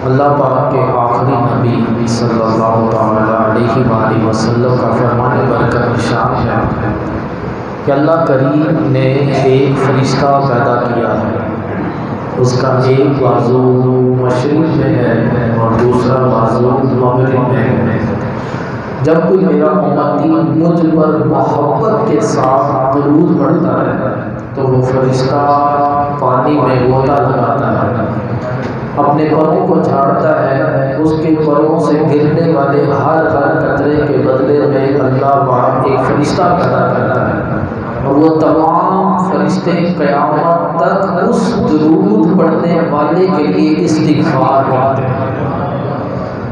اللہ پاک کے آخری نبی صلی اللہ تعالی علیہ وآلہ وسلم کا فرمان برکت نشان ہے کہ اللہ کریم نے ایک فرشتہ پیدا کیا ہے، اس کا ایک بازو مشرق میں ہے اور دوسرا بازو مغرب میں ہے۔ جب کوئی میرا امتی مجھ پر محبت کے ساتھ درود پڑھتا ہے تو وہ فرشتہ پانی میں غوطہ لگاتا ہے، اپنے پروں کو جھاڑتا ہے، اس کے پروں سے گرنے والے ہر قطرے کے بدلے میں اللہ پاک ایک فرشتہ پیدا کرتا ہے، اور وہ تمام فرشتے قیامت تک اس درود پڑھنے والے کے لیے استغفار کرتے ہیں۔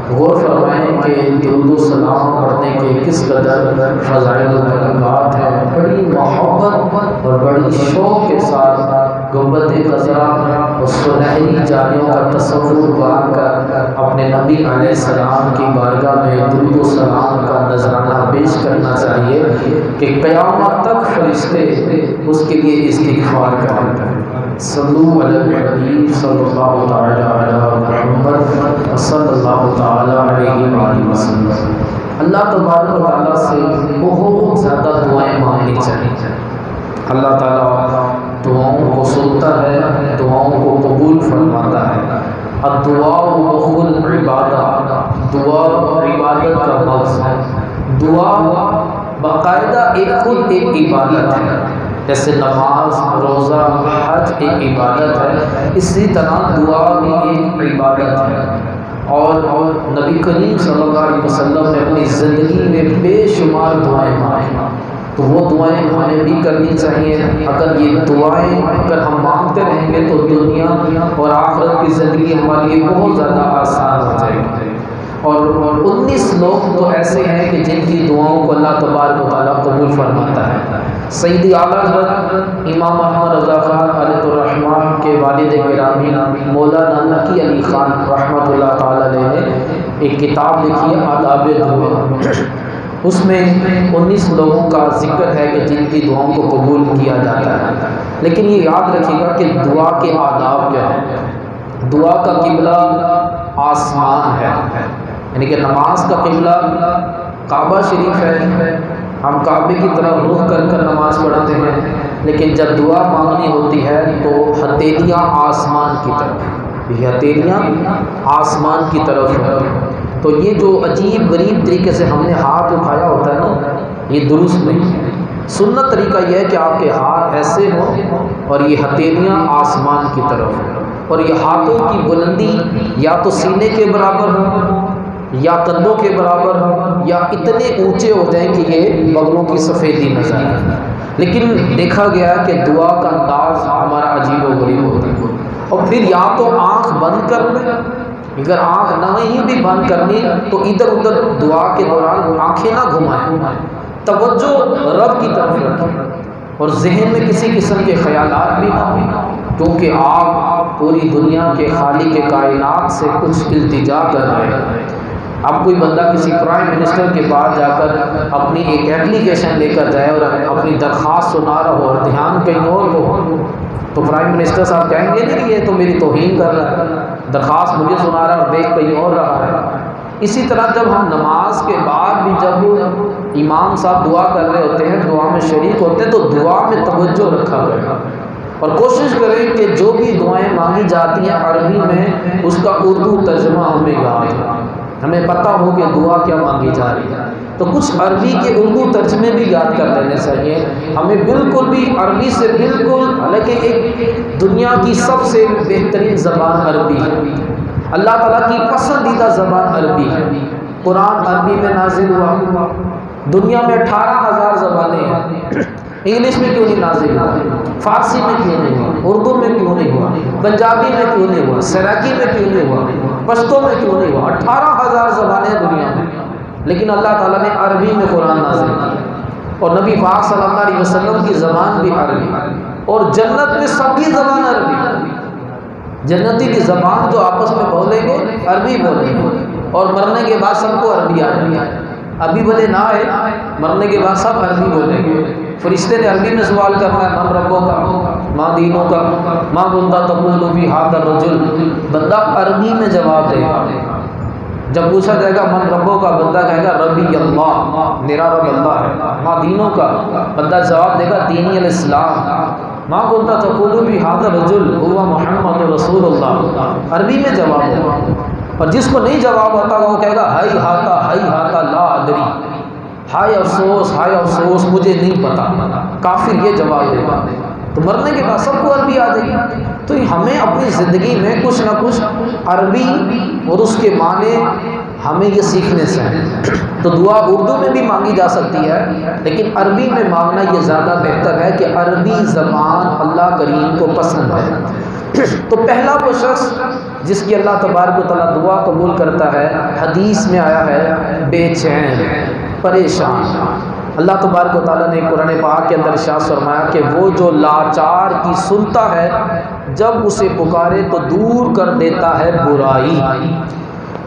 غور فرمائیں کہ درود و سلام پڑھنے کے کس قدر فضائل و برکات ہیں۔ بڑی محبت اور بڑی شوق کے ساتھ گنبد خضرا اور سنہری جالیوں کا تصور بان کر اپنے نبی علیہ السلام کی بارگاہ میں درود و سلام کا نذرانہ پیش کرنا چاہیے کہ قیامت تک فرشتے اس کے لیے استغفار کریں۔ صلو علی الحبیب صلی اللہ تعالی علی محمد صلی اللہ تعالی علیہ وآلہ وسلم۔ اللہ تبارک و تعالیٰ سے بہت زیادہ دعائیں مانگنی چاہیے۔ اللہ تعالیٰ دعاؤں کو سنتا ہے، دعاؤں کو قبول فرماتا ہے۔ الدعاء مخ العبادہ، دعا عبادت کا مغز ہے۔ دعا باقاعدہ خود ایک عبادت ہے، جیسے نماز، روزہ، حج ایک عبادت ہے، اسی طرح دعا بھی ایک عبادت ہے۔ اور نبی کریم صلی اللہ علیہ وسلم نے اپنی زندگی میں بے شمار دعائیں مانگی، تو وہ دعائیں ہمیں بھی کرنی چاہیے۔ اگر یہ دعائیں ہم مانگتے رہیں گے تو دنیا اور آخرت کی زندگی ہمارے لیے بہت زیادہ آسان ہو جائے گی۔ اور 19 لوگ تو ایسے ہیں کہ جن کی دعاؤں کو اللہ تبارک و تعالیٰ قبول فرماتا ہے۔ سیدی اعلیٰ حضرت امام احمد رضا خان علیہ الرحمٰن کے والد گرامی مولانا نقی علی خان رحمۃ اللہ تعالیٰ علیہ نے ایک کتاب لکھی ہے آداب دعا۔ اس میں 19 لوگوں کا ذکر ہے کہ جن کی دعاؤں کو قبول کیا جاتا ہے، لیکن یہ یاد رکھیے گا کہ دعا کے آداب کیا ہے۔ دعا کا قبلہ آسمان ہے، یعنی کہ نماز کا قبلہ کعبہ شریف ہے، ہم کعبے کی طرف رخ کر نماز پڑھتے ہیں، لیکن جب دعا مانگنی ہوتی ہے تو ہتھیلیاں آسمان کی طرف، یہ ہتھیلیاں آسمان کی طرف ہے۔ تو یہ جو عجیب غریب طریقے سے ہم نے ہاتھ اٹھایا ہوتا ہے نا، یہ درست نہیں ہے۔ سنت طریقہ یہ ہے کہ آپ کے ہاتھ ایسے ہوں اور یہ ہتھیلیاں آسمان کی طرف ہوں، اور یہ ہاتھوں کی بلندی یا تو سینے کے برابر ہو یا کندھوں کے برابر ہو یا اتنے اونچے ہو جائیں کہ یہ بغلوں کی سفیدی نظر آئے۔ لیکن دیکھا گیا کہ دعا کا انداز ہمارا عجیب و غریب ہوتا ہے، اور پھر یا تو آنکھ بند کر لیں، اگر آنکھ نہیں بھی بند کرنی تو ادھر ادھر دعا کے دوران آنکھیں نہ گھمائیں، توجہ رب کی طرف رکھیں، اور ذہن میں کسی قسم کے خیالات بھی نہ ہوں، کیونکہ آپ پوری دنیا کے خالق کائنات سے کچھ التجا کر رہے ہیں۔ اب کوئی بندہ کسی پرائم منسٹر کے پاس جا کر اپنی ایک ایپلیکیشن لے کر جائے اور اپنی درخواست سنا رہا ہو اور دھیان کہیں اور ہو، تو پرائم منسٹر صاحب کہیں گے نہیں کہ یہ تو میری توہین کر رہا ہے، درخواست مجھے سنا رہا ہے اور دیکھ کہیں اور رہا ہے۔ اسی طرح جب ہم نماز کے بعد بھی جب امام صاحب دعا کر رہے ہوتے ہیں، دعا میں شریک ہوتے ہیں، تو دعا میں توجہ رکھا گیا، اور کوشش کریں کہ جو بھی دعائیں مانگی جاتی ہیں عربی میں اس کا اردو ترجمہ ہمیں یاد ہو، ہمیں پتہ ہو کہ دعا کیا مانگی جا رہی ہے۔ تو کچھ عربی کے اردو ترجمے بھی یاد کر لینے چاہیے ہمیں، بالکل بھی عربی سے بالکل، حالانکہ ایک دنیا کی سب سے بہترین زبان عربی ہے، اللہ تعالیٰ کی پسندیدہ زبان عربی ہے۔ قرآن عربی میں نازل ہوا، دنیا میں 18,000 زبانیں ہیں، انگلش میں کیوں نہیں نازل ہوا، فارسی میں کیوں نہیں ہوا، اردو میں کیوں نہیں ہوا، پنجابی میں کیوں نہیں ہوا، سرائکی میں کیوں نہیں ہوا، پشتو میں کیوں نہیں ہوا؟ 18,000 زبانیں دنیا میں، لیکن اللہ تعالیٰ نے عربی میں قرآن نازل کیا، اور نبی پاک صلی اللہ علیہ وسلم کی زبان بھی عربی، اور جنت میں سب کی زبان عربی، جنتی کی زبان جو آپس میں بولیں گے عربی بولیں گے، اور مرنے کے بعد سب کو عربی آ جائے گی، ابھی بولے نہ آئے، مرنے کے بعد سب عربی بولیں گے۔ فرشتے نے عربی میں سوال کرنا ہے، من ربوں کا، ماں دینوں کا، ماں کنت تقول فی ھذا الرجل، بندہ عربی میں جواب دے گا۔ جب پوچھا جائے گا من ربوں کا، بندہ کہے گا ربی اللہ، میرا رب اللہ ہے۔ ماں دینوں کا، بندہ جواب دے گا دینی الاسلام۔ ماں کنت تقول فی ھذا الرجل هو محمد رسول اللہ، عربی میں جواب دے گا۔ اور جس کو نہیں جواب آتا وہ کہے گا ہائی ہاتا لا ادری، ہائے افسوس مجھے نہیں پتا، کافر یہ جواب دے گا۔ تو مرنے کے بعد سب کو عربی آ جائے گی۔ تو ہمیں اپنی زندگی میں کچھ نہ کچھ عربی اور اس کے معنی ہمیں یہ سیکھنے سے ہیں۔ تو دعا اردو میں بھی مانگی جا سکتی ہے، لیکن عربی میں مانگنا یہ زیادہ بہتر ہے کہ عربی زبان اللہ کریم کو پسند ہے۔ تو پہلا وہ شخص جس کی اللہ تبارک و تعالیٰ دعا قبول کرتا ہے، حدیث میں آیا ہے بے چین، پریشان۔ اللہ تبارک و تعالیٰ نے قرآن پاک کے اندر ارشاد فرمایا کہ وہ جو لاچار کی سنتا ہے جب اسے پکارے تو دور کر دیتا ہے برائی۔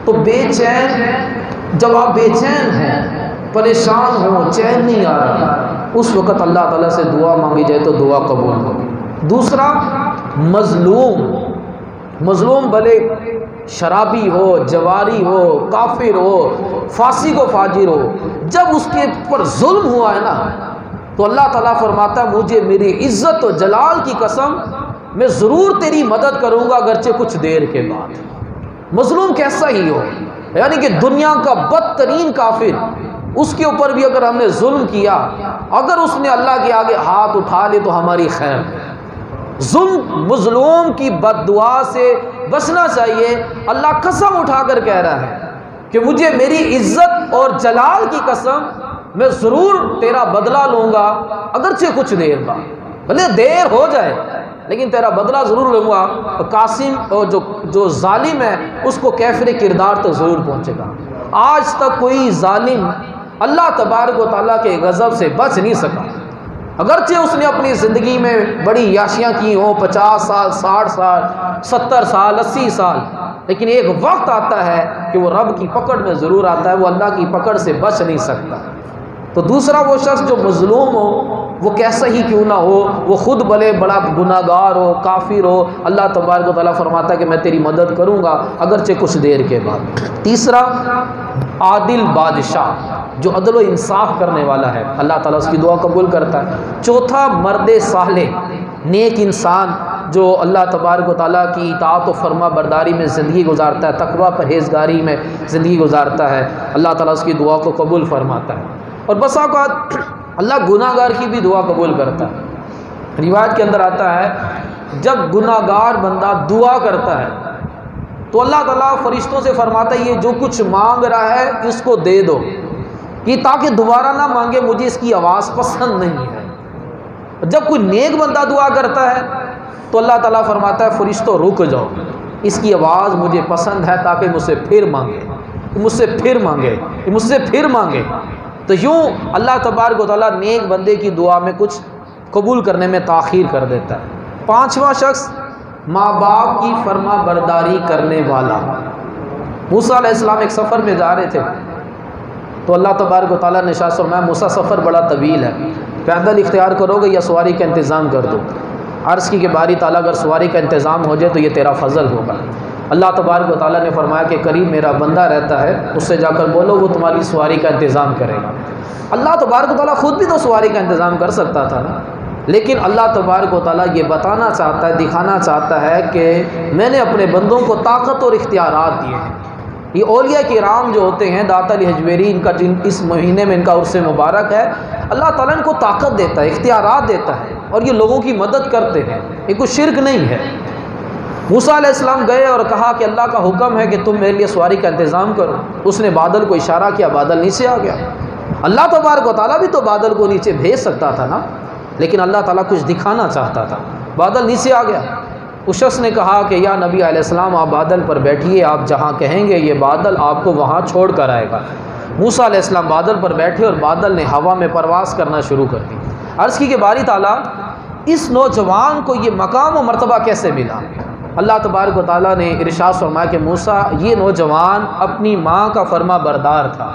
تو بے چین، جب آپ بے چین ہیں، پریشان ہوں، چین نہیں آ رہا، اس وقت اللہ تعالیٰ سے دعا مانگی جائے تو دعا قبول ہوگی۔ دوسرا، مظلوم بھلے شرابی ہو، جواری ہو، کافر ہو، فاسق و فاجر ہو، جب اس کے پر ظلم ہوا ہے نا تو اللہ تعالیٰ فرماتا ہے مجھے میری عزت و جلال کی قسم میں ضرور تیری مدد کروں گا اگرچہ کچھ دیر کے بعد۔ مظلوم کیسا ہی ہو، یعنی کہ دنیا کا بدترین کافر، اس کے اوپر بھی اگر ہم نے ظلم کیا، اگر اس نے اللہ کے آگے ہاتھ اٹھا لے تو ہماری خیر ہے۔ مظلوم کی بد دعا سے بچنا چاہیے۔ اللہ قسم اٹھا کر کہہ رہا ہے کہ مجھے میری عزت اور جلال کی قسم میں ضرور تیرا بدلہ لوں گا اگرچہ کچھ دیر بعد، بھلے دیر ہو جائے لیکن تیرا بدلہ ضرور لوں گا۔ قاسم اور جو ظالم ہے اس کو کیفر کردار تک ضرور پہنچے گا۔ آج تک کوئی ظالم اللہ تبارک و تعالیٰ کے غضب سے بچ نہیں سکا، اگرچہ اس نے اپنی زندگی میں بڑی یاشیاں کی ہوں، 50 سال، 60 سال، 70 سال، 80 سال، لیکن ایک وقت آتا ہے کہ وہ رب کی پکڑ میں ضرور آتا ہے، وہ اللہ کی پکڑ سے بچ نہیں سکتا۔ تو دوسرا وہ شخص جو مظلوم ہو، وہ کیسا ہی کیوں نہ ہو، وہ خود بھلے بڑا گناہ گار ہو، کافر ہو، اللہ تبارک و تعالیٰ فرماتا ہے کہ میں تیری مدد کروں گا اگرچہ کچھ دیر کے بعد۔ تیسرا، عادل بادشاہ جو عدل و انصاف کرنے والا ہے، اللہ تعالیٰ اس کی دعا قبول کرتا ہے۔ چوتھا، مرد صالح، نیک انسان جو اللہ تبارک و تعالیٰ کی اطاعت و فرما برداری میں زندگی گزارتا ہے، تقوی پرہیزگاری میں زندگی گزارتا ہے، اللہ تعالیٰ اس کی دعا کو قبول فرماتا ہے۔ اور بس اوقات اللہ گناہ گار کی بھی دعا قبول کرتا ہے۔ روایت کے اندر آتا ہے جب گناہ گار بندہ دعا کرتا ہے تو اللہ تعالیٰ فرشتوں سے فرماتا ہے یہ جو کچھ مانگ رہا ہے اس کو دے دو، یہ تاکہ دوبارہ نہ مانگے، مجھے اس کی آواز پسند نہیں ہے۔ جب کوئی نیک بندہ دعا کرتا ہے تو اللہ تعالیٰ فرماتا ہے فرشتوں رک جاؤ، اس کی آواز مجھے پسند ہے تاکہ مجھ سے پھر مانگے، مجھ سے پھر مانگے، مجھ سے پھر مانگے۔ تو یوں اللہ تبارک و تعالیٰ نیک بندے کی دعا میں کچھ قبول کرنے میں تاخیر کر دیتا ہے۔ پانچواں شخص، ماں باپ کی فرما برداری کرنے والا۔ موسیٰ علیہ السلام ایک سفر میں جا رہے تھے تو اللہ تبارک و تعالیٰ نے ارشاد فرمایا موسیٰ سفر بڑا طویل ہے، پیدل اختیار کرو گے یا سواری کا انتظام کر دو؟ عرض کی کہ باری تعالیٰ اگر سواری کا انتظام ہو جائے تو یہ تیرا فضل ہوگا۔ اللہ تبارک و تعالیٰ نے فرمایا کہ قریب میرا بندہ رہتا ہے، اس سے جا کر بولو وہ تمہاری سواری کا انتظام کرے گا۔ اللہ تبارک و تعالیٰ خود بھی تو سواری کا انتظام کر سکتا تھا نا، لیکن اللہ تبارک و تعالیٰ یہ بتانا چاہتا ہے، دکھانا چاہتا ہے کہ میں نے اپنے بندوں کو طاقت اور اختیارات دیے ہیں۔ یہ اولیاء کرام جو ہوتے ہیں، داتا علی حجویری، ان کا جن اس مہینے میں ان کا عرس مبارک ہے، اللہ تعالیٰ ان کو طاقت دیتا ہے، اختیارات دیتا ہے، اور یہ لوگوں کی مدد کرتے ہیں، یہ کوئی شرک نہیں ہے۔ موسیٰ علیہ السلام گئے اور کہا کہ اللہ کا حکم ہے کہ تم میرے لیے سواری کا انتظام کرو۔ اس نے بادل کو اشارہ کیا، بادل نیچے آ گیا۔ اللہ تبارک و تعالیٰ بھی تو بادل کو نیچے بھیج سکتا تھا نا، لیکن اللہ تعالیٰ کچھ دکھانا چاہتا تھا، بادل نیچے آ گیا۔ اس شخص نے کہا کہ یا نبی علیہ السلام آپ بادل پر بیٹھیے، آپ جہاں کہیں گے یہ بادل آپ کو وہاں چھوڑ کر آئے گا۔ موسیٰ علیہ السلام بادل پر بیٹھے اور بادل نے ہوا میں پرواز کرنا شروع کر دی۔ عرض کی کہ باری تعالیٰ اس نوجوان کو یہ مقام و مرتبہ کیسے ملا؟ اللہ تبارک و تعالیٰ نے ارشاد فرمایا کہ موسیٰ یہ نوجوان اپنی ماں کا فرما بردار تھا،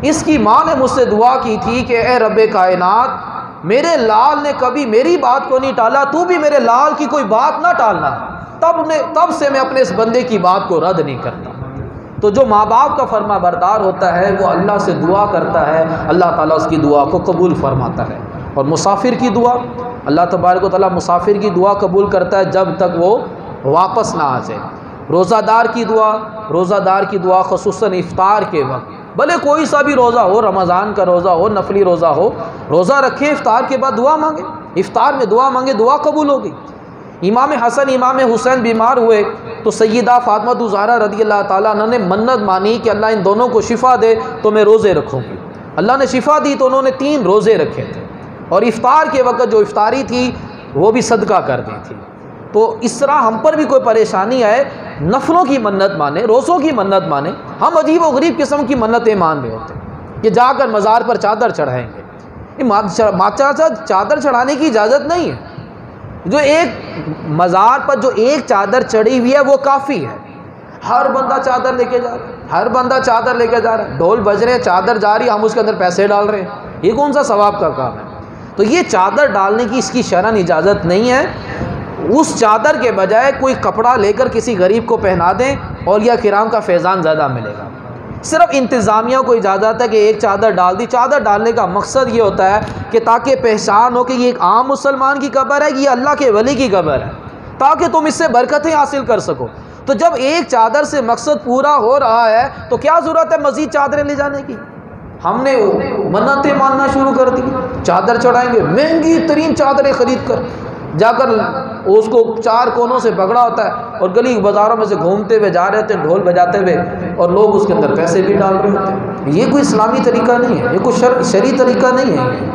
اس کی ماں نے مجھ سے دعا کی تھی کہ اے رب کائنات میرے لال نے کبھی میری بات کو نہیں ٹالا، تو بھی میرے لال کی کوئی بات نہ ٹالنا، تب سے میں اپنے اس بندے کی بات کو رد نہیں کرتا۔ تو جو ماں باپ کا فرما بردار ہوتا ہے وہ اللہ سے دعا کرتا ہے، اللہ تعالیٰ اس کی دعا کو قبول فرماتا ہے۔ اور مسافر کی دعا، اللہ تبارک و تعالیٰ مسافر کی دعا قبول کرتا ہے جب تک وہ واپس نہ آ جائے۔ روزہ دار کی دعا خصوصاً افطار کے وقت، بھلے کوئی سا بھی روزہ ہو، رمضان کا روزہ ہو، نفلی روزہ ہو، روزہ رکھیں، افطار کے بعد دعا مانگیں، افطار میں دعا مانگیں، دعا قبول ہوگی۔ امام حسن امام حسین بیمار ہوئے تو سیدہ فاطمہ الزہرا رضی اللہ تعالیٰ عنہ نے منت مانی کہ اللہ ان دونوں کو شفا دے تو میں روزے رکھوں گی۔ اللہ نے شفا دی تو انہوں نے 3 روزے رکھے تھے، اور افطار کے وقت جو افطاری تھی وہ بھی صدقہ کر دی تھی۔ تو اس طرح ہم پر بھی کوئی پریشانی آئے، نفلوں کی منت مانے، روزوں کی منت مانے، ہم عجیب و غریب قسم کی منتیں مان رہے ہوتے ہیں کہ جا کر مزار پر چادر چڑھائیں گے۔ چادر چڑھانے کی اجازت نہیں ہے، جو ایک مزار پر جو ایک چادر چڑھی ہوئی ہے وہ کافی ہے۔ ہر بندہ چادر لے کے جا رہا ہے، ڈھول بج رہے ہیں، چادر جا رہی ہے، ہم اس کے اندر پیسے ڈال رہے ہیں، یہ کون سا ثواب کا کام ہے؟ تو یہ چادر ڈالنے کی اس کی شرعاً اجازت نہیں ہے۔ اس چادر کے بجائے کوئی کپڑا لے کر کسی غریب کو پہنا دیں، اولیاء کرام کا فیضان زیادہ ملے گا۔ صرف انتظامیہ کو اجازت ہے کہ ایک چادر ڈال دی۔ چادر ڈالنے کا مقصد یہ ہوتا ہے کہ تاکہ پہچان ہو کہ یہ ایک عام مسلمان کی قبر ہے، یہ اللہ کے ولی کی قبر ہے، تاکہ تم اس سے برکتیں حاصل کر سکو۔ تو جب ایک چادر سے مقصد پورا ہو رہا ہے تو کیا ضرورت ہے مزید چادریں لے جانے کی؟ ہم نے منتیں ماننا شروع کر دی، چادر چڑھائیں گے، مہنگی ترین چادریں خرید کر جا کر اس کو 4 کونوں سے پکڑا ہوتا ہے اور گلی بازاروں میں سے گھومتے ہوئے جا رہے ہوتے ہیں ڈھول بجاتے ہوئے، اور لوگ اس کے اندر پیسے بھی ڈال رہے ہوتے ہیں۔ یہ کوئی اسلامی طریقہ نہیں ہے، یہ کوئی شرعی طریقہ نہیں ہے۔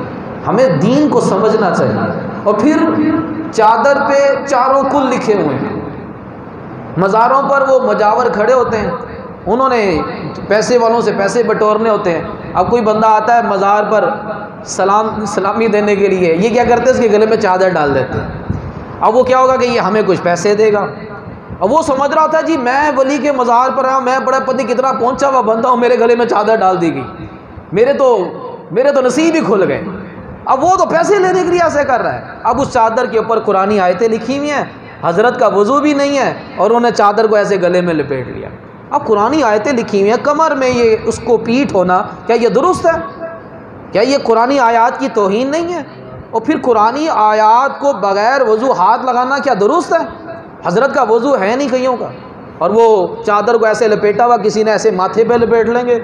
ہمیں دین کو سمجھنا چاہیے۔ اور پھر چادر پہ چاروں کل لکھے ہوئے ہیں، مزاروں پر وہ مجاور کھڑے ہوتے ہیں، انہوں نے پیسے والوں سے پیسے بٹورنے ہوتے ہیں۔ اب کوئی بندہ آتا ہے مزار پر سلامی دینے کے لیے، یہ کیا کرتے ہیں؟ اس کے گلے میں چادر ڈال دیتے ہیں۔ اب وہ کیا ہوگا کہ یہ ہمیں کچھ پیسے دے گا، اب وہ سمجھ رہا ہوتا ہے جی میں ولی کے مزار پر آیا، میں بڑا پتی کتنا پہنچا ہوا بندہ ہوں، میرے گلے میں چادر ڈال دی گئی، میرے تو نصیب ہی کھل گئے۔ اب وہ تو پیسے لینے کے لیے ایسے کر رہا ہے۔ اب اس چادر کے اوپر قرآنی آیتیں لکھی ہوئی ہیں، حضرت کا وضو بھی نہیں ہے، اور انہوں نے چادر کو ایسے گلے میں لپیٹ لیا۔ اب قرآنی آیتیں لکھی ہوئی ہیں، کمر میں یہ اس کو پیٹ ہونا، کیا یہ درست ہے؟ کیا یہ قرآنی آیات کی توہین نہیں ہے؟ اور پھر قرآنی آیات کو بغیر وضو ہاتھ لگانا کیا درست ہے؟ حضرت کا وضو ہے نہیں کئیوں کا، اور وہ چادر کو ایسے لپیٹا ہوا کسی نے ایسے ماتھے پہ لپیٹ لیں گے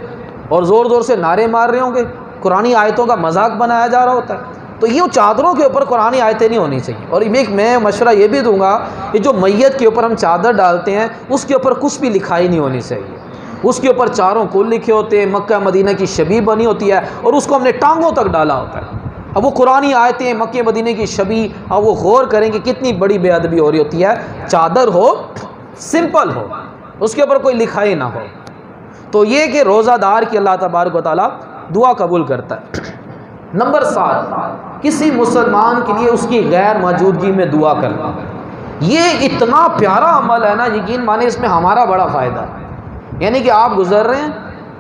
اور زور زور سے نعرے مار رہے ہوں گے، قرآنی آیتوں کا مذاق بنایا جا رہا ہوتا ہے۔ تو یہ چادروں کے اوپر قرآنی آیتیں نہیں ہونی چاہیے۔ اور میں مشورہ یہ بھی دوں گا کہ جو میت کے اوپر ہم چادر ڈالتے ہیں اس کے اوپر کچھ بھی لکھائی نہیں ہونی چاہیے، اس کے اوپر چاروں کل لکھے ہوتے ہیں، مکہ مدینہ کی شبیہ بنی ہوتی ہے، اور اس کو ہم نے ٹانگوں تک ڈالا ہوتا ہے۔ اب وہ قرآنی آیتیں، مکہ مدینہ کی شبیہ، اب وہ غور کریں کہ کتنی بڑی بے ادبی ہو رہی ہوتی ہے۔ چادر ہو، سمپل ہو، اس کے اوپر کوئی لکھائی نہ ہو۔ تو یہ کہ روزہ دار کی اللہ تبارک و تعالیٰ دعا قبول کرتا ہے۔ نمبر 7، کسی مسلمان کے لیے اس کی غیر موجودگی میں دعا کرنا۔ یہ اتنا پیارا عمل ہے نا، یقین مانے اس میں ہمارا بڑا فائدہ ہے۔ یعنی کہ آپ گزر رہے ہیں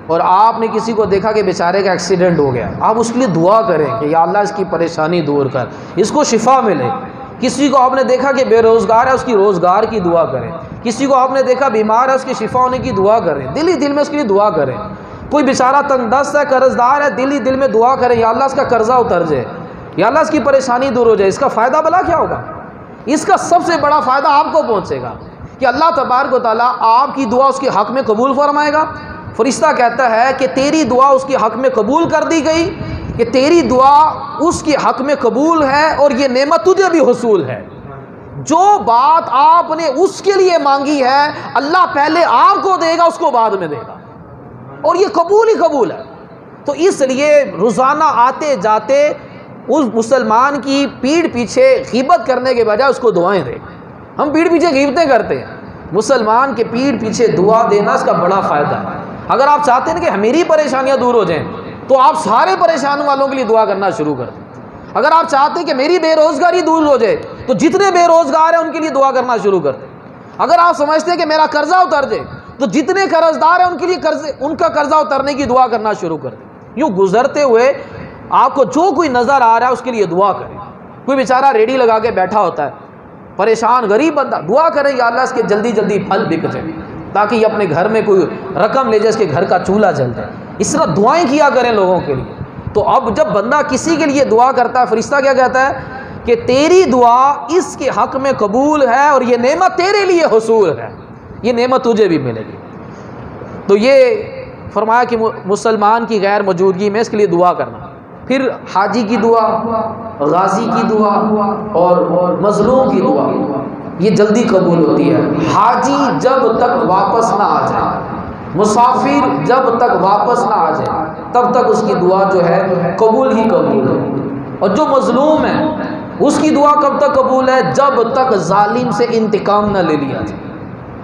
اور آپ نے کسی کو دیکھا کہ بیچارے کا ایکسیڈنٹ ہو گیا، آپ اس کے لیے دعا کریں کہ یا اللہ اس کی پریشانی دور کر، اس کو شفا ملے۔ کسی کو آپ نے دیکھا کہ بے روزگار ہے، اس کی روزگار کی دعا کریں۔ کسی کو آپ نے دیکھا بیمار ہے، اس کی شفا ہونے کی دعا کریں، دل ہی دل میں اس کے لیے دعا کریں۔ کوئی بیچارہ تنگ دست ہے، قرض دار ہے، دل ہی دل میں دعا کریں یا اللہ اس کا قرضہ اتر جائے، یا اللہ اس کی پریشانی دور ہو جائے۔ اس کا فائدہ بھلا کیا ہوگا؟ اس کا سب سے بڑا فائدہ آپ کو پہنچے گا کہ اللہ تبارک و تعالیٰ آپ کی دعا اس کے حق میں قبول فرمائے گا۔ فرشتہ کہتا ہے کہ تیری دعا اس کے حق میں قبول کر دی گئی، کہ تیری دعا اس کے حق میں قبول ہے، اور یہ نعمت تجھے بھی حصول ہے۔ جو بات آپ نے اس کے لیے مانگی ہے اللہ پہلے آپ کو دے گا، اس کو بعد میں دے گا، اور یہ قبول ہی قبول ہے۔ تو اس لیے روزانہ آتے جاتے اس مسلمان کی پیٹھ پیچھے غیبت کرنے کے بجائے اس کو دعائیں دیں۔ ہم پیٹھ پیچھے غیبتیں کرتے ہیں، مسلمان کے پیٹھ پیچھے دعا دینا اس کا بڑا فائدہ ہے۔ اگر آپ چاہتے ہیں کہ میری پریشانیاں دور ہو جائیں تو آپ سارے پریشان والوں کے لیے دعا کرنا شروع کر دیں۔ اگر آپ چاہتے ہیں کہ میری بے روزگاری دور ہو جائے تو جتنے بے روزگار ہیں ان کے لیے دعا کرنا شروع کر دیں۔ اگر آپ سمجھتے ہیں کہ میرا قرضہ اتر جائے تو جتنے قرض دار ہیں ان کے لیے ان کا قرضہ اترنے کی دعا کرنا شروع کر دیں۔ یوں گزرتے ہوئے آپ کو جو کوئی نظر آ رہا ہے اس کے لیے دعا کریں. کوئی بیچارہ ریڈی لگا کے بیٹھا ہوتا ہے, پریشان غریب بندہ, دعا کریں یا اللہ اس کے جلدی جلدی پھل بک جائے تاکہ یہ اپنے گھر میں کوئی رقم لے جائے, اس کے گھر کا چولہا جل جائے. اس طرح دعائیں کیا کریں لوگوں کے لیے. تو اب جب بندہ کسی کے لیے دعا کرتا ہے, فرشتہ کیا کہتا ہے کہ تیری دعا اس کے حق میں قبول ہے اور یہ نعمت تیرے لیے حصول ہے, یہ نعمت تجھے بھی ملے گی. تو یہ فرمایا کہ مسلمان کی غیر موجودگی میں اس کے لیے دعا کرنا. پھر حاجی کی دعا, غازی کی دعا اور مظلوم کی دعا یہ جلدی قبول ہوتی ہے. حاجی جب تک واپس نہ آ جائے, مسافر جب تک واپس نہ آ جائے تب تک اس کی دعا جو ہے قبول ہی قبول ہے. اور جو مظلوم ہے اس کی دعا کب تک قبول ہے؟ جب تک ظالم سے انتقام نہ لے لیا جائے.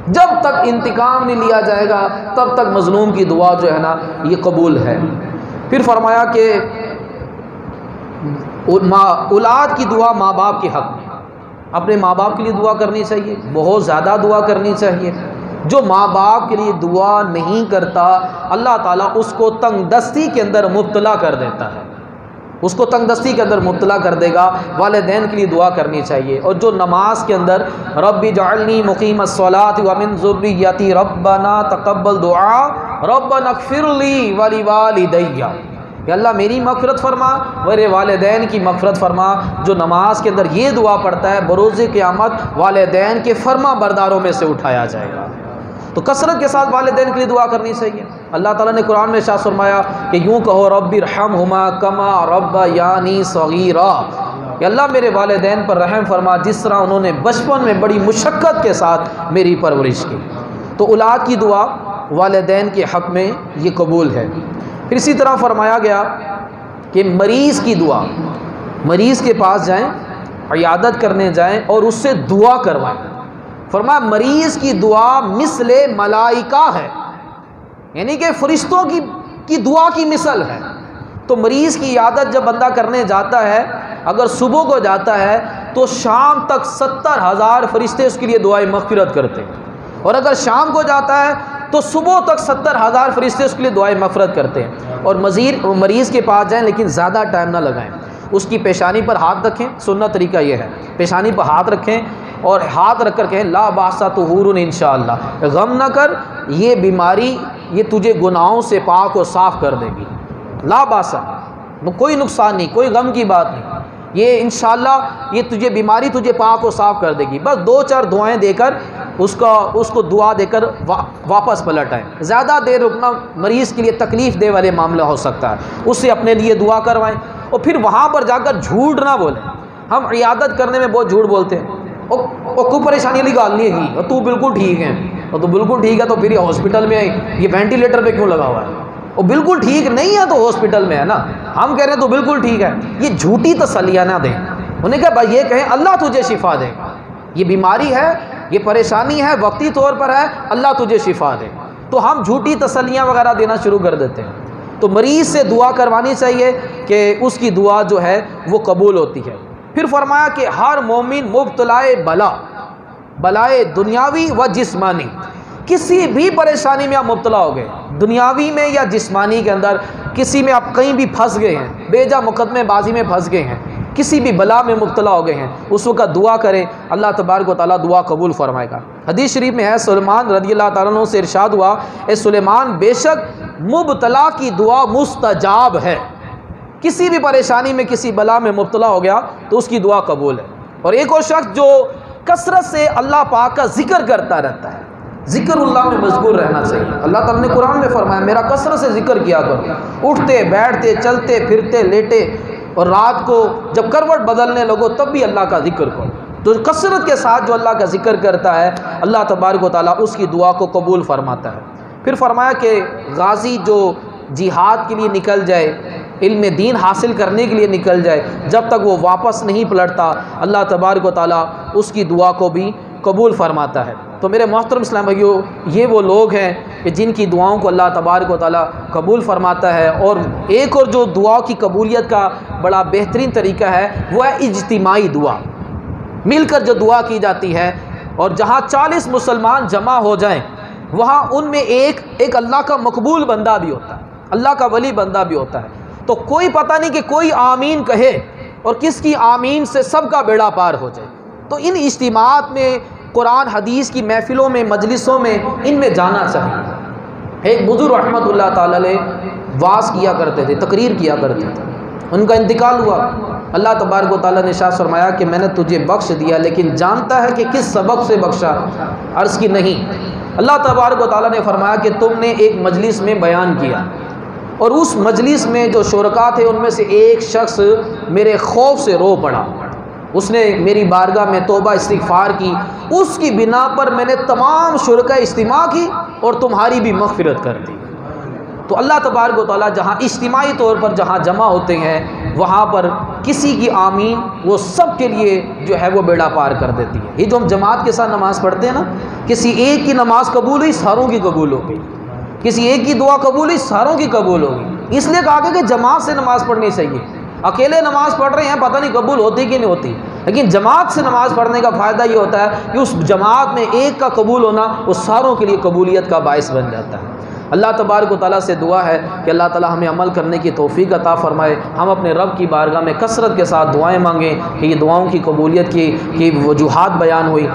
جب تک انتقام نہیں لیا جائے گا تب تک مظلوم کی دعا جو ہے نا یہ قبول ہے. پھر فرمایا کہ اولاد کی دعا ماں باپ کے حق میں, اپنے ماں باپ کے لیے دعا کرنی چاہیے, بہت زیادہ دعا کرنی چاہیے. جو ماں باپ کے لیے دعا نہیں کرتا اللہ تعالیٰ اس کو تنگ دستی کے اندر مبتلا کر دیتا ہے, اس کو تنگ دستی کے اندر مبتلا کر دے گا. والدین کے لیے دعا کرنی چاہیے. اور جو نماز کے اندر رب اجعلنی مقیم الصلاۃ ومن ذریتی ربنا تقبل دعا ربنا اغفر لی ولوالدی, کہ اللہ میری مغفرت فرما, میرے والدین کی مغفرت فرما. جو نماز کے اندر یہ دعا پڑھتا ہے بروز قیامت والدین کے فرما برداروں میں سے اٹھایا جائے گا. تو کثرت کے ساتھ والدین کے لیے دعا کرنی چاہیے. اللہ تعالیٰ نے قرآن میں ارشاد فرمایا کہ یوں کہو رب ارحمہما کما ربیانی صغیرا, کہ اللہ میرے والدین پر رحم فرما جس طرح انہوں نے بچپن میں بڑی مشقت کے ساتھ میری پرورش کی. تو اولاد کی دعا والدین کے حق میں یہ قبول ہے. پھر اسی طرح فرمایا گیا کہ مریض کی دعا, مریض کے پاس جائیں, عیادت کرنے جائیں اور اس سے دعا کروائیں. فرمایا مریض کی دعا مثل ملائکہ ہے, یعنی کہ فرشتوں کی دعا کی مثل ہے. تو مریض کی عیادت جب بندہ کرنے جاتا ہے, اگر صبح کو جاتا ہے تو شام تک 70,000 فرشتے اس کے لیے دعائیں مغفرت کرتے ہیں, اور اگر شام کو جاتا ہے تو صبح تک 70,000 فرشتے اس کے لیے دعائیں مغفرت کرتے ہیں. اور مریض کے پاس جائیں لیکن زیادہ ٹائم نہ لگائیں. اس کی پیشانی پر ہاتھ رکھیں, سنت طریقہ یہ ہے, پیشانی پر ہاتھ رکھیں اور ہاتھ رکھ کر کہیں لا باسا طہور انشاءاللہ, غم نہ کر, یہ بیماری یہ تجھے گناہوں سے پاک و صاف کر دے گی. لا باسا, کوئی نقصان نہیں, کوئی غم کی بات نہیں, یہ انشاءاللہ یہ تجھے بیماری تجھے پاک و صاف کر دے گی. بس 2-4 دعائیں دے کر اس کو دعا دے کر واپس پلٹ آئیں. زیادہ دیر رکنا مریض کے لیے تکلیف دہ والے معاملہ ہو سکتا ہے, اس سے اپنے لیے دعا کروائیں. اور پھر وہاں پر جا کر جھوٹ نہ بولیں. ہم عیادت کرنے میں بہت جھوٹ بولتے ہیں, اور کوئی پریشانی والی گال نہیں ہے, اور تو بالکل ٹھیک ہے, اور تو بالکل ٹھیک ہے تو پھر یہ ہاسپٹل میں یہ وینٹیلیٹر پہ کیوں لگا ہوا ہے, اور بالکل ٹھیک نہیں ہے تو ہاسپٹل میں ہے نا. ہم کہہ رہے ہیں تو بالکل ٹھیک ہے. یہ جھوٹی تسلیاں نہ دیں. انہیں کہا بھائی یہ کہیں اللہ تجھے شفا دے گا, یہ بیماری ہے, یہ پریشانی ہے, وقتی طور پر ہے, اللہ تجھے شفا دے. تو ہم جھوٹی تسلیاں وغیرہ دینا شروع کر دیتے ہیں. تو مریض سے دعا کروانی چاہیے کہ اس کی دعا جو ہے وہ قبول ہوتی ہے. پھر فرمایا کہ ہر مومن مبتلائے بلائے دنیاوی و جسمانی, کسی بھی پریشانی میں آپ مبتلا ہو گئے, دنیاوی میں یا جسمانی کے اندر, کسی میں آپ کہیں بھی پھنس گئے ہیں, بیجا مقدمے بازی میں پھنس گئے ہیں, کسی بھی بلا میں مبتلا ہو گئے ہیں, اس وقت دعا کریں, اللہ تبارک و تعالیٰ دعا قبول فرمائے گا. حدیث شریف میں ہے سلیمان رضی اللہ تعالیٰ عنہ سے ارشاد ہوا, اے سلیمان بے شک مبتلا کی دعا مستجاب ہے. کسی بھی پریشانی میں کسی بلا میں مبتلا ہو گیا تو اس کی دعا قبول ہے. اور ایک اور شخص جو کثرت سے اللہ پاک کا ذکر کرتا رہتا ہے, ذکر اللہ میں مشغول رہنا چاہیے. اللہ تعالیٰ نے قرآن میں فرمایا میرا کثرت سے ذکر کیا کرو, اٹھتے بیٹھتے چلتے پھرتے لیٹے, اور رات کو جب کروٹ بدلنے لگو تب بھی اللہ کا ذکر کرو. تو کثرت کے ساتھ جو اللہ کا ذکر کرتا ہے اللہ تبارک و تعالیٰ اس کی دعا کو قبول فرماتا ہے. پھر فرمایا کہ غازی جو جہاد کے لیے نکل جائے, علم دین حاصل کرنے کے لیے نکل جائے, جب تک وہ واپس نہیں پلٹتا اللہ تبارک و تعالیٰ اس کی دعا کو بھی قبول فرماتا ہے. تو میرے محترم اسلام بھائیو, یہ وہ لوگ ہیں کہ جن کی دعاؤں کو اللہ تبارک و تعالیٰ قبول فرماتا ہے. اور ایک اور جو دعا کی قبولیت کا بڑا بہترین طریقہ ہے وہ ہے اجتماعی دعا, مل کر جو دعا کی جاتی ہے. اور جہاں 40 مسلمان جمع ہو جائیں وہاں ان میں ایک اللہ کا مقبول بندہ بھی ہوتا ہے, اللہ کا ولی بندہ بھی ہوتا ہے. تو کوئی پتہ نہیں کہ کوئی آمین کہے اور کس کی آمین سے سب کا بیڑا پار ہو جائے۔ تو ان اجتماعات میں، قرآن حدیث کی محفلوں میں، مجلسوں میں، ان میں جانا چاہیے۔ ایک بزرگ رحمۃ اللہ تعالی علیہ واعظ کیا کرتے تھے، تقریر کیا کرتے تھے، ان کا انتقال ہوا۔ اللہ تبارک و تعالیٰ نے ارشاد فرمایا کہ میں نے تجھے بخش دیا، لیکن جانتا ہے کہ کس سبب سے بخشا؟ عرض کی نہیں۔ اللہ تبارک و تعالیٰ نے فرمایا کہ تم نے ایک مجلس میں بیان کیا، اور اس مجلس میں جو شرکا تھے ان میں سے ایک شخص میرے خوف سے رو پڑا، اس نے میری بارگاہ میں توبہ استغفار کی، اس کی بنا پر میں نے تمام شرکا اجتماع کی اور تمہاری بھی مغفرت کر دی۔ تو اللہ تبارک و تعالیٰ جہاں اجتماعی طور پر جہاں جمع ہوتے ہیں، وہاں پر کسی کی آمین وہ سب کے لیے جو ہے وہ بیڑا پار کر دیتی ہے۔ یہ جو ہم جماعت کے ساتھ نماز پڑھتے ہیں نا، کسی ایک کی نماز قبول ہوئی، ساروں کی قبول ہوگی، کسی ایک کی دعا قبول ہوئی، ساروں کی قبول ہوگی۔ اس لیے کہا کہ جماعت سے نماز پڑھنی چاہیے۔ اکیلے نماز پڑھ رہے ہیں، پتہ نہیں قبول ہوتی کہ نہیں ہوتی، لیکن جماعت سے نماز پڑھنے کا فائدہ یہ ہوتا ہے کہ اس جماعت میں ایک کا قبول ہونا وہ ساروں کے لیے قبولیت کا باعث بن جاتا ہے۔ اللہ تبارک و تعالیٰ سے دعا ہے کہ اللہ تعالیٰ ہمیں عمل کرنے کی توفیق عطا فرمائے، ہم اپنے رب کی بارگاہ میں کثرت کے ساتھ دعائیں مانگیں کہ یہ دعاؤں کی قبولیت کی وجوہات بیان ہوئی۔